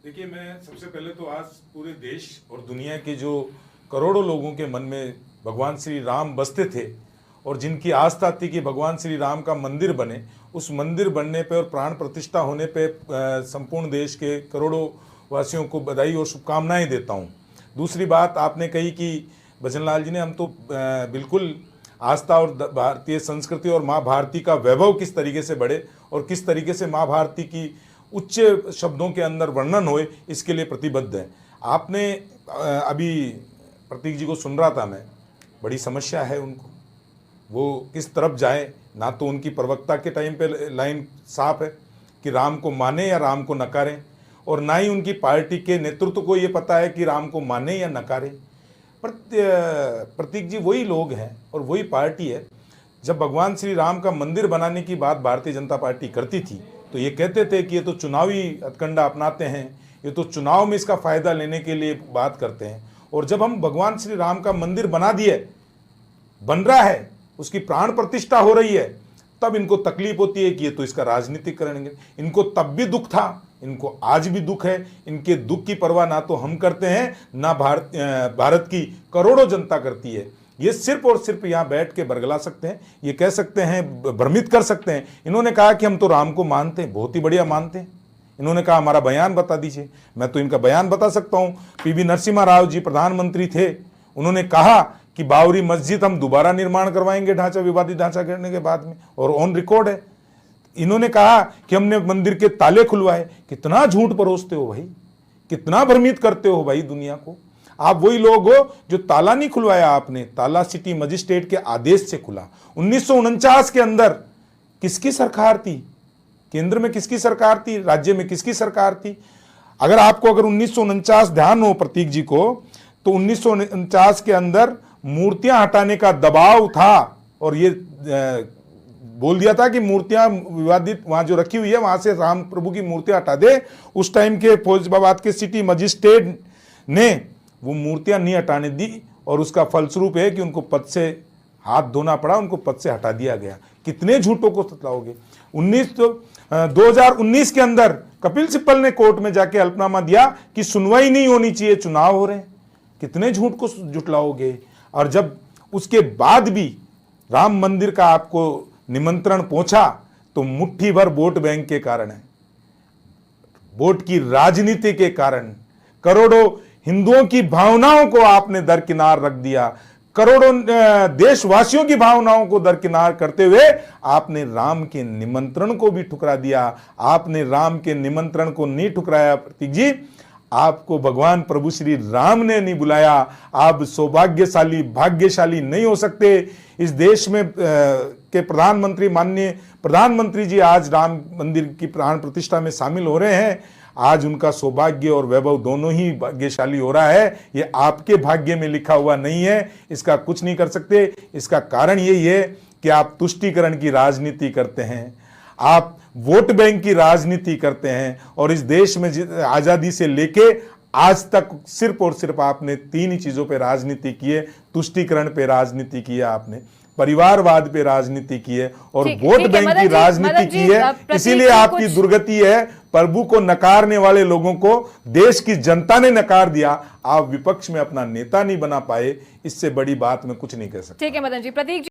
देखिए, मैं सबसे पहले तो आज पूरे देश और दुनिया के जो करोड़ों लोगों के मन में भगवान श्री राम बसते थे और जिनकी आस्था थी कि भगवान श्री राम का मंदिर बने, उस मंदिर बनने पे और प्राण प्रतिष्ठा होने पे संपूर्ण देश के करोड़ों वासियों को बधाई और शुभकामनाएं देता हूं। दूसरी बात आपने कही कि भजनलाल जी ने, हम तो बिल्कुल आस्था और भारतीय संस्कृति और माँ भारती का वैभव किस तरीके से बढ़े और किस तरीके से माँ भारती की उच्च शब्दों के अंदर वर्णन होए, इसके लिए प्रतिबद्ध है। आपने अभी प्रतीक जी को सुन रहा था मैं, बड़ी समस्या है उनको, वो किस तरफ जाए। ना तो उनकी प्रवक्ता के टाइम पे लाइन साफ है कि राम को माने या राम को नकारें, और ना ही उनकी पार्टी के नेतृत्व को ये पता है कि राम को माने या नकारें। पर प्रतीक जी वही लोग हैं और वही पार्टी है। जब भगवान श्री राम का मंदिर बनाने की बात भारतीय जनता पार्टी करती थी तो ये कहते थे कि ये तो चुनावी हथकंडा अपनाते हैं, ये तो चुनाव में इसका फायदा लेने के लिए बात करते हैं। और जब हम भगवान श्री राम का मंदिर बना दिए, बन रहा है, उसकी प्राण प्रतिष्ठा हो रही है, तब इनको तकलीफ होती है कि ये तो इसका राजनीतिक करेंगे। इनको तब भी दुख था, इनको आज भी दुख है। इनके दुख की परवाह ना तो हम करते हैं, ना भारत की करोड़ों जनता करती है। ये सिर्फ और सिर्फ यहाँ बैठ के बरगला सकते हैं, ये कह सकते हैं, भ्रमित कर सकते हैं। इन्होंने कहा कि हम तो राम को मानते हैं, बहुत ही बढ़िया मानते हैं। इन्होंने कहा हमारा बयान बता दीजिए। मैं तो इनका बयान बता सकता हूँ। पीवी नरसिम्हा राव जी प्रधानमंत्री थे, उन्होंने कहा कि बाबरी मस्जिद हम दोबारा निर्माण करवाएंगे ढांचा, विवादित ढांचा गिरने के बाद में, और ऑन रिकॉर्ड है। इन्होंने कहा कि हमने मंदिर के ताले खुलवाए। कितना झूठ परोसते हो भाई, कितना भ्रमित करते हो भाई दुनिया को। आप वही लोग हो जो ताला नहीं खुलवाया आपने, ताला सिटी मजिस्ट्रेट के आदेश से खुला। 1949 के अंदर किसकी सरकार थी, केंद्र में किसकी सरकार थी, राज्य में किसकी सरकार थी? अगर 1949 ध्यान हो प्रतीक जी को, तो 1949 के अंदर मूर्तियां हटाने का दबाव था और ये बोल दिया था कि मूर्तियां विवादित वहां जो रखी हुई है वहां से राम प्रभु की मूर्तियां हटा दे। उस टाइम के फौजदाबाद के सिटी मजिस्ट्रेट ने वो मूर्तियां नहीं हटाने दी और उसका फलस्वरूप है कि उनको पद से हाथ धोना पड़ा, उनको पद से हटा दिया गया। कितने झूठों को सतलाओगे। 2019 के अंदर कपिल सिब्बल ने कोर्ट में जाके हल्फनामा दिया कि सुनवाई नहीं होनी चाहिए, चुनाव हो रहे हैं। कितने झूठ को जुटलाओगे। और जब उसके बाद भी राम मंदिर का आपको निमंत्रण पहुंचा तो मुट्ठी भर वोट बैंक के कारण है, वोट की राजनीति के कारण, करोड़ों हिंदुओं की भावनाओं को आपने दरकिनार रख दिया। करोड़ों देशवासियों की भावनाओं को दरकिनार करते हुए आपने राम के निमंत्रण को भी ठुकरा दिया। आपने राम के निमंत्रण को नहीं ठुकराया प्रतीक जी, आपको भगवान प्रभु श्री राम ने नहीं बुलाया। आप सौभाग्यशाली भाग्यशाली नहीं हो सकते। इस देश में के प्रधानमंत्री, माननीय प्रधानमंत्री जी आज राम मंदिर की प्राण प्रतिष्ठा में शामिल हो रहे हैं। आज उनका सौभाग्य और वैभव दोनों ही भाग्यशाली हो रहा है। ये आपके भाग्य में लिखा हुआ नहीं है, इसका कुछ नहीं कर सकते। इसका कारण यही है कि आप तुष्टीकरण की राजनीति करते हैं, आप वोट बैंक की राजनीति करते हैं। और इस देश में आजादी से लेके आज तक सिर्फ और सिर्फ आपने तीन ही चीजों पे राजनीति की है। तुष्टीकरण पे राजनीति की है आपने, परिवारवाद पे राजनीति की है और वोट बैंक की राजनीति की है। इसीलिए आपकी दुर्गति है। प्रभु को नकारने वाले लोगों को देश की जनता ने नकार दिया। आप विपक्ष में अपना नेता नहीं बना पाए। इससे बड़ी बात मैं कुछ नहीं कह सकता। ठीक है मदन जी। प्रतीक जी